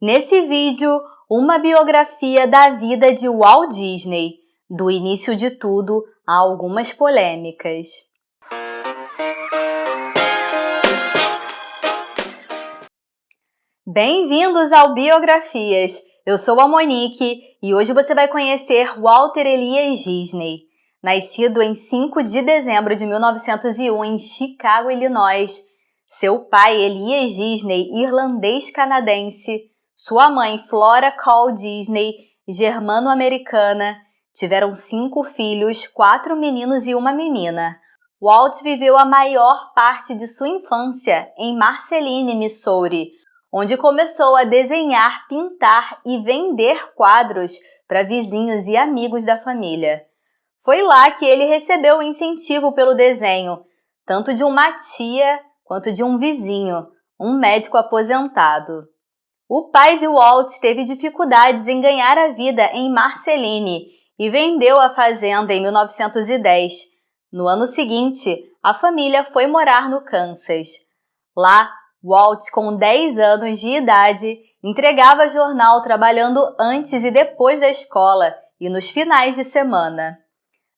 Nesse vídeo, uma biografia da vida de Walt Disney, do início de tudo a algumas polêmicas. Bem-vindos ao Biografias! Eu sou a Monique e hoje você vai conhecer Walter Elias Disney. Nascido em 5 de dezembro de 1901 em Chicago, Illinois, seu pai, Elias Disney, irlandês-canadense, sua mãe, Flora Cole Disney, germano-americana, tiveram 5 filhos, 4 meninos e uma menina. Walt viveu a maior parte de sua infância em Marceline, Missouri, onde começou a desenhar, pintar e vender quadros para vizinhos e amigos da família. Foi lá que ele recebeu o incentivo pelo desenho, tanto de uma tia quanto de um vizinho, um médico aposentado. O pai de Walt teve dificuldades em ganhar a vida em Marceline e vendeu a fazenda em 1910. No ano seguinte, a família foi morar no Kansas. Lá, Walt, com 10 anos de idade, entregava jornal trabalhando antes e depois da escola e nos finais de semana.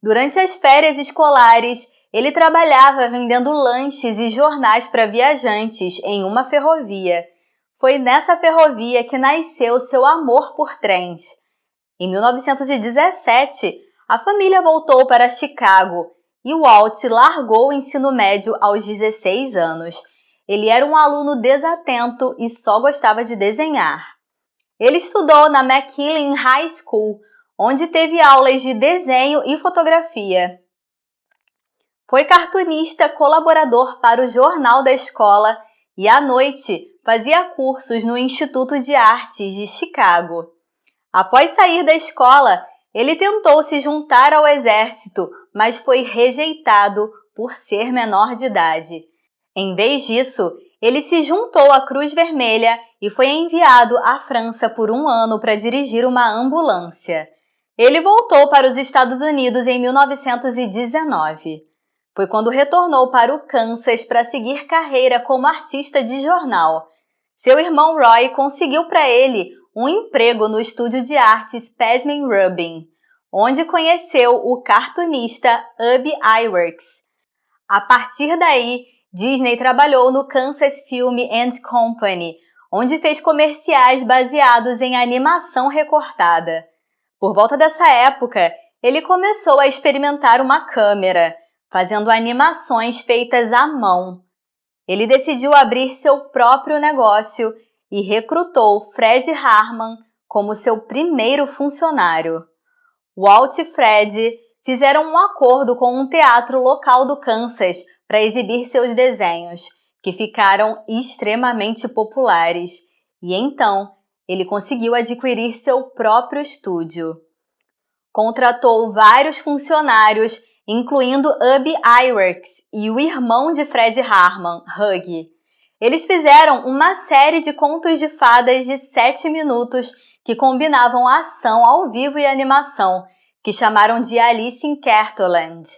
Durante as férias escolares, ele trabalhava vendendo lanches e jornais para viajantes em uma ferrovia. Foi nessa ferrovia que nasceu seu amor por trens. Em 1917, a família voltou para Chicago e Walt largou o ensino médio aos 16 anos. Ele era um aluno desatento e só gostava de desenhar. Ele estudou na McKinley High School, onde teve aulas de desenho e fotografia. Foi cartunista colaborador para o jornal da escola e, à noite, fazia cursos no Instituto de Artes de Chicago. Após sair da escola, ele tentou se juntar ao exército, mas foi rejeitado por ser menor de idade. Em vez disso, ele se juntou à Cruz Vermelha e foi enviado à França por 1 ano para dirigir uma ambulância. Ele voltou para os Estados Unidos em 1919. Foi quando retornou para o Kansas para seguir carreira como artista de jornal. Seu irmão Roy conseguiu para ele um emprego no estúdio de artes Passman Rubin, onde conheceu o cartunista Ub Iwerks. A partir daí, Disney trabalhou no Kansas Film and Company, onde fez comerciais baseados em animação recortada. Por volta dessa época, ele começou a experimentar uma câmera, fazendo animações feitas à mão. Ele decidiu abrir seu próprio negócio e recrutou Fred Harman como seu primeiro funcionário. Walt e Fred fizeram um acordo com um teatro local do Kansas para exibir seus desenhos, que ficaram extremamente populares, e então ele conseguiu adquirir seu próprio estúdio. Contratou vários funcionários, incluindo Ub Iwerks e o irmão de Fred Harman, Hugh. Eles fizeram uma série de contos de fadas de 7 minutos que combinavam ação ao vivo e animação, que chamaram de Alice in Cartoland.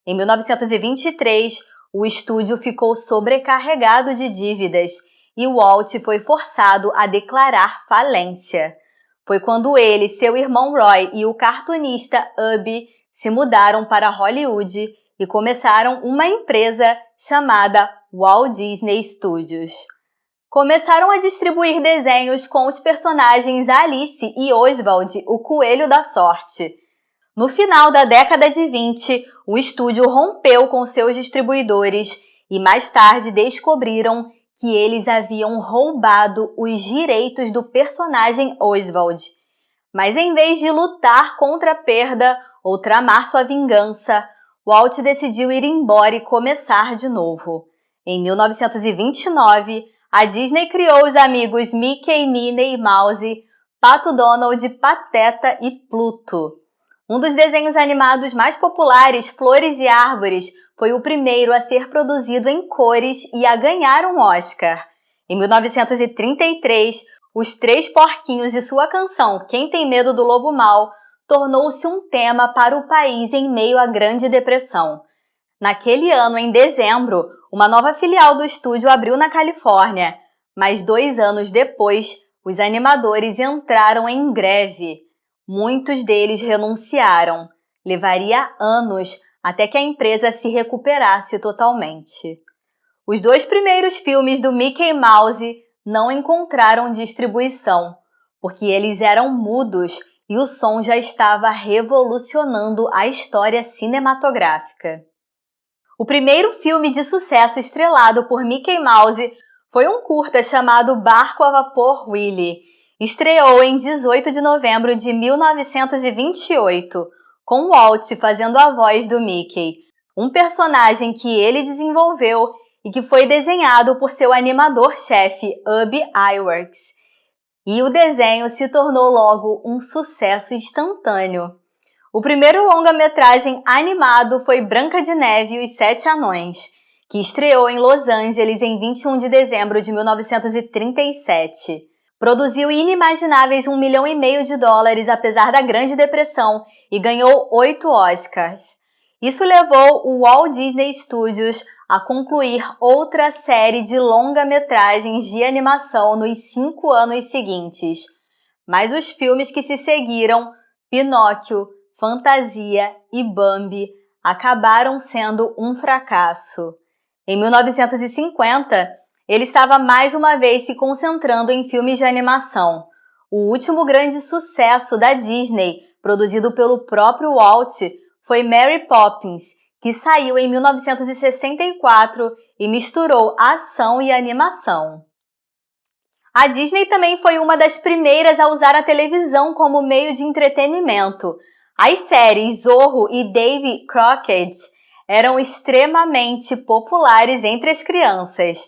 Em 1923, o estúdio ficou sobrecarregado de dívidas e Walt foi forçado a declarar falência. Foi quando ele, seu irmão Roy e o cartunista Ub se mudaram para Hollywood e começaram uma empresa chamada Walt Disney Studios. Começaram a distribuir desenhos com os personagens Alice e Oswald, o Coelho da Sorte. No final da década de 20, o estúdio rompeu com seus distribuidores e mais tarde descobriram que eles haviam roubado os direitos do personagem Oswald. Mas em vez de lutar contra a perda ou tramar sua vingança, Walt decidiu ir embora e começar de novo. Em 1929, a Disney criou os amigos Mickey, Minnie e Mouse, Pato Donald, Pateta e Pluto. Um dos desenhos animados mais populares, Flores e Árvores, foi o primeiro a ser produzido em cores e a ganhar um Oscar. Em 1933, Os Três Porquinhos e sua canção Quem Tem Medo do Lobo Mau tornou-se um tema para o país em meio à Grande Depressão. Naquele ano, em dezembro, uma nova filial do estúdio abriu na Califórnia, mas 2 anos depois, os animadores entraram em greve. Muitos deles renunciaram. Levaria anos até que a empresa se recuperasse totalmente. Os 2 primeiros filmes do Mickey Mouse não encontraram distribuição, porque eles eram mudos e o som já estava revolucionando a história cinematográfica. O primeiro filme de sucesso estrelado por Mickey Mouse foi um curta chamado Barco a Vapor Willie. Estreou em 18 de novembro de 1928, com Walt fazendo a voz do Mickey, um personagem que ele desenvolveu e que foi desenhado por seu animador-chefe, Ub Iwerks. E o desenho se tornou logo um sucesso instantâneo. O primeiro longa-metragem animado foi Branca de Neve e os 7 Anões, que estreou em Los Angeles em 21 de dezembro de 1937. Produziu inimagináveis $1,5 milhão apesar da Grande Depressão e ganhou 8 Oscars. Isso levou o Walt Disney Studios a concluir outra série de longa-metragens de animação nos 5 anos seguintes. Mas os filmes que se seguiram, Pinóquio, Fantasia e Bambi, acabaram sendo um fracasso. Em 1950, ele estava mais uma vez se concentrando em filmes de animação. O último grande sucesso da Disney, produzido pelo próprio Walt, foi Mary Poppins, que saiu em 1964 e misturou ação e animação. A Disney também foi uma das primeiras a usar a televisão como meio de entretenimento. As séries Zorro e Davy Crockett eram extremamente populares entre as crianças,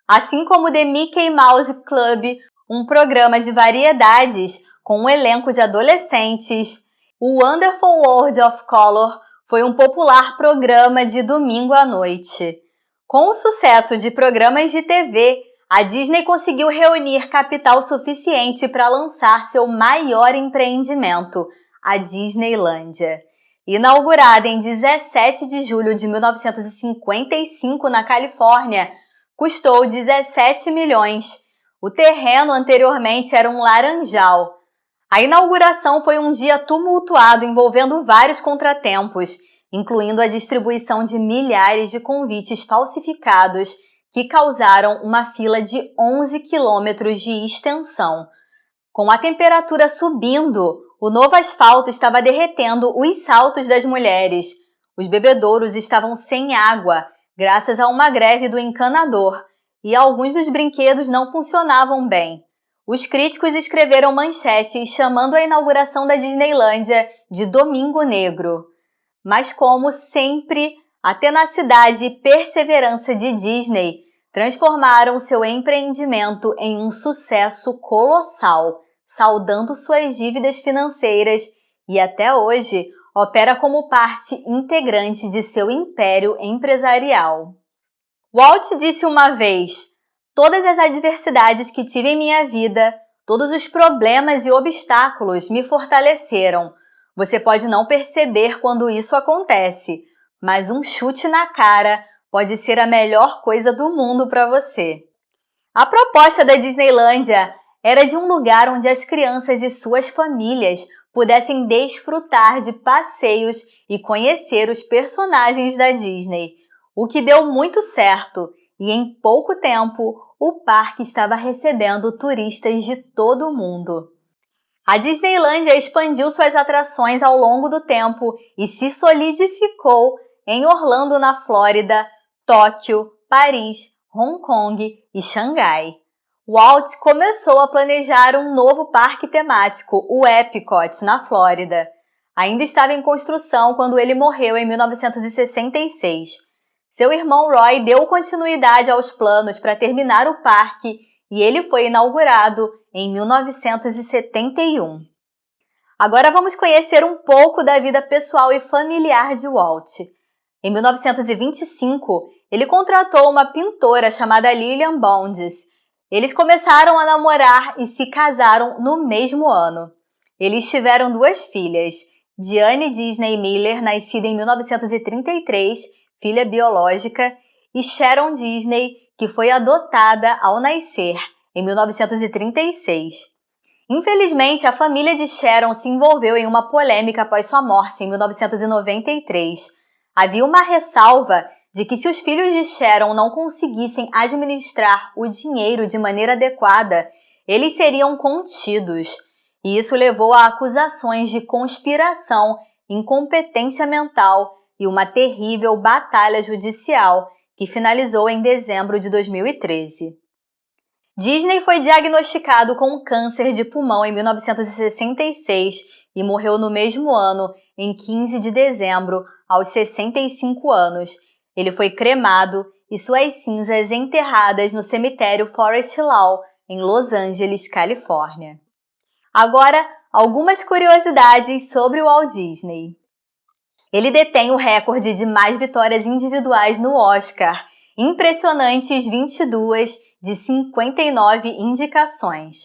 assim como The Mickey Mouse Club, um programa de variedades com um elenco de adolescentes. O Wonderful World of Color foi um popular programa de domingo à noite. Com o sucesso de programas de TV, a Disney conseguiu reunir capital suficiente para lançar seu maior empreendimento, a Disneylândia. Inaugurada em 17 de julho de 1955 na Califórnia, custou 17 milhões. O terreno anteriormente era um laranjal. A inauguração foi um dia tumultuado envolvendo vários contratempos, incluindo a distribuição de milhares de convites falsificados que causaram uma fila de 11 quilômetros de extensão. Com a temperatura subindo, o novo asfalto estava derretendo os saltos das mulheres. Os bebedouros estavam sem água, graças a uma greve do encanador, e alguns dos brinquedos não funcionavam bem. Os críticos escreveram manchetes chamando a inauguração da Disneylândia de Domingo Negro. Mas como sempre, a tenacidade e perseverança de Disney transformaram seu empreendimento em um sucesso colossal, saldando suas dívidas financeiras e até hoje opera como parte integrante de seu império empresarial. Walt disse uma vez: "Todas as adversidades que tive em minha vida, todos os problemas e obstáculos me fortaleceram. Você pode não perceber quando isso acontece, mas um chute na cara pode ser a melhor coisa do mundo para você." A proposta da Disneylândia era de um lugar onde as crianças e suas famílias pudessem desfrutar de passeios e conhecer os personagens da Disney, o que deu muito certo, e em pouco tempo o parque estava recebendo turistas de todo o mundo. A Disneylândia expandiu suas atrações ao longo do tempo e se solidificou em Orlando, na Flórida, Tóquio, Paris, Hong Kong e Xangai. Walt começou a planejar um novo parque temático, o Epcot, na Flórida. Ainda estava em construção quando ele morreu em 1966. Seu irmão Roy deu continuidade aos planos para terminar o parque e ele foi inaugurado em 1971. Agora vamos conhecer um pouco da vida pessoal e familiar de Walt. Em 1925, ele contratou uma pintora chamada Lillian Bonds. Eles começaram a namorar e se casaram no mesmo ano. Eles tiveram 2 filhas, Diane Disney Miller, nascida em 1933, filha biológica, e Sharon Disney, que foi adotada ao nascer. em 1936. Infelizmente, a família de Sharon se envolveu em uma polêmica após sua morte em 1993. Havia uma ressalva de que se os filhos de Sharon não conseguissem administrar o dinheiro de maneira adequada, eles seriam contidos. E isso levou a acusações de conspiração, incompetência mental e uma terrível batalha judicial que finalizou em dezembro de 2013. Disney foi diagnosticado com câncer de pulmão em 1966 e morreu no mesmo ano, em 15 de dezembro, aos 65 anos. Ele foi cremado e suas cinzas enterradas no cemitério Forest Lawn, em Los Angeles, Califórnia. Agora, algumas curiosidades sobre o Walt Disney. Ele detém o recorde de mais vitórias individuais no Oscar, impressionantes 22 de 59 indicações.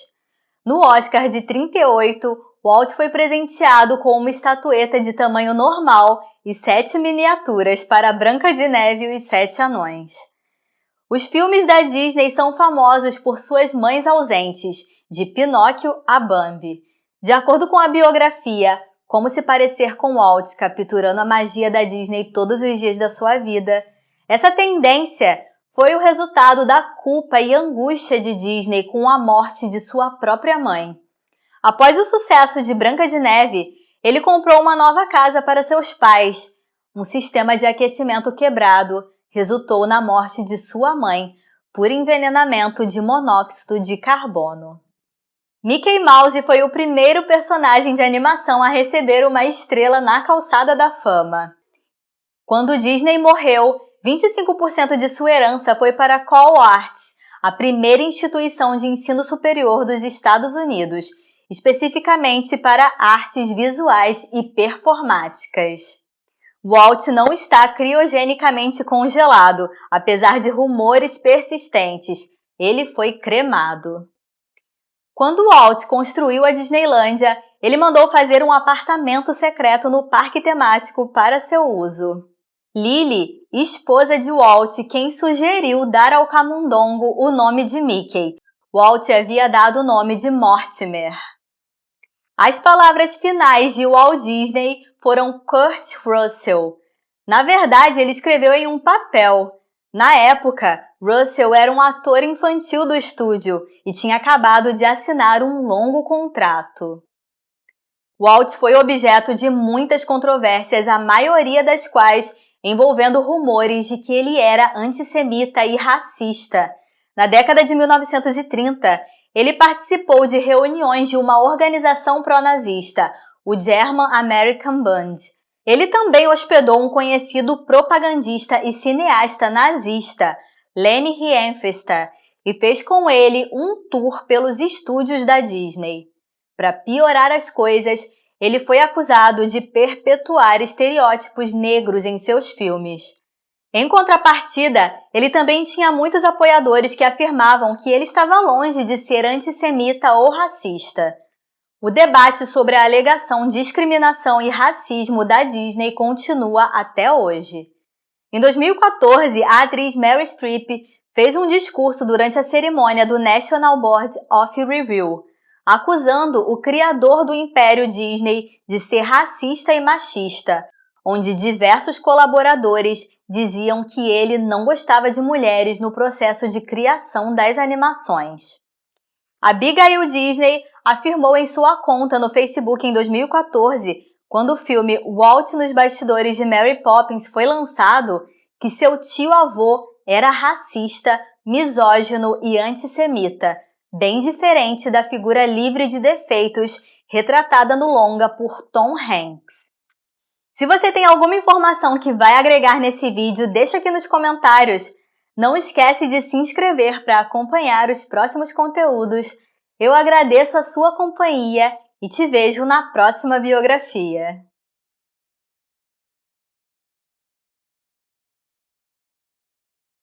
No Oscar de 38, Walt foi presenteado com uma estatueta de tamanho normal e 7 miniaturas para Branca de Neve e os 7 Anões. Os filmes da Disney são famosos por suas mães ausentes, de Pinóquio a Bambi. De acordo com a biografia Como se parecer com Walt, capturando a magia da Disney todos os dias da sua vida, essa tendência foi o resultado da culpa e angústia de Disney com a morte de sua própria mãe. Após o sucesso de Branca de Neve, ele comprou uma nova casa para seus pais. Um sistema de aquecimento quebrado resultou na morte de sua mãe por envenenamento de monóxido de carbono. Mickey Mouse foi o primeiro personagem de animação a receber uma estrela na calçada da fama. Quando Disney morreu, 25% de sua herança foi para a Cole Arts, a primeira instituição de ensino superior dos Estados Unidos, especificamente para artes visuais e performáticas. Walt não está criogenicamente congelado, apesar de rumores persistentes. Ele foi cremado. Quando Walt construiu a Disneylândia, ele mandou fazer um apartamento secreto no parque temático para seu uso. Lily, esposa de Walt, quem sugeriu dar ao camundongo o nome de Mickey. Walt havia dado o nome de Mortimer. As palavras finais de Walt Disney foram Kurt Russell. Na verdade, ele escreveu em um papel. Na época, Russell era um ator infantil do estúdio e tinha acabado de assinar um longo contrato. Walt foi objeto de muitas controvérsias, a maioria das quais envolvendo rumores de que ele era antissemita e racista. Na década de 1930, ele participou de reuniões de uma organização pró-nazista, o German American Band. Ele também hospedou um conhecido propagandista e cineasta nazista, Leni Riefenstahl, e fez com ele um tour pelos estúdios da Disney. Para piorar as coisas, ele foi acusado de perpetuar estereótipos negros em seus filmes. Em contrapartida, ele também tinha muitos apoiadores que afirmavam que ele estava longe de ser antissemita ou racista. O debate sobre a alegação de discriminação e racismo da Disney continua até hoje. Em 2014, a atriz Meryl Streep fez um discurso durante a cerimônia do National Board of Review, acusando o criador do Império Disney de ser racista e machista, onde diversos colaboradores diziam que ele não gostava de mulheres no processo de criação das animações. Abigail Disney afirmou em sua conta no Facebook em 2014, quando o filme Walt nos bastidores de Mary Poppins foi lançado, que seu tio-avô era racista, misógino e antissemita, bem diferente da figura livre de defeitos retratada no longa por Tom Hanks. Se você tem alguma informação que vai agregar nesse vídeo, deixa aqui nos comentários. Não esquece de se inscrever para acompanhar os próximos conteúdos. Eu agradeço a sua companhia e te vejo na próxima biografia.